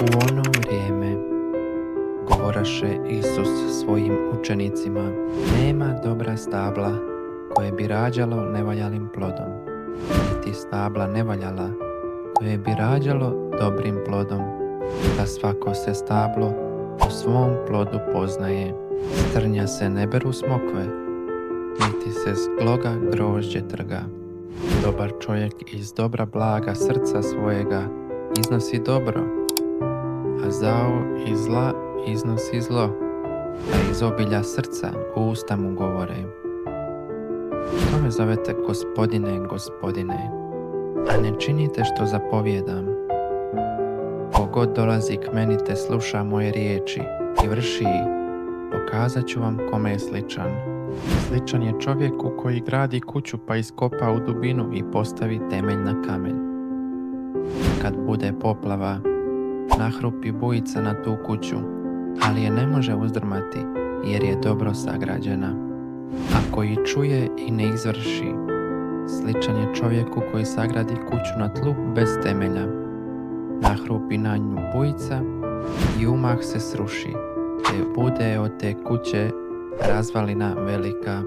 U ono vrijeme govoraše Isus svojim učenicima: nema dobra stabla koje bi rađalo nevaljalim plodom, niti stabla nevaljala koje bi rađalo dobrim plodom. Da svako se stablo po svom plodu poznaje. S trnja se ne beru smokve, niti se s gloga grožđe trga. Dobar čovjek iz dobra blaga srca svojega iznosi dobro, a zao iz zla iznosi zlo, a iz obilja srca usta mu govore. Što me zovete Gospodine, Gospodine, a ne činite što zapovijedam? Ko god dolazi k meni te sluša moje riječi i vrši ih, pokazat ću vam kome je sličan. Sličan je čovjeku koji gradi kuću pa iskopa u dubinu i postavi temelj na kamen. Kad bude poplava, nahrupi bujica na tu kuću, ali je ne može uzdrmati jer je dobro sagrađena. Ako i čuje i ne izvrši, sličan je čovjeku koji sagradi kuću na tlu bez temelja. Nahrupi na nju bujica i umah se sruši, te bude od te kuće razvalina velika.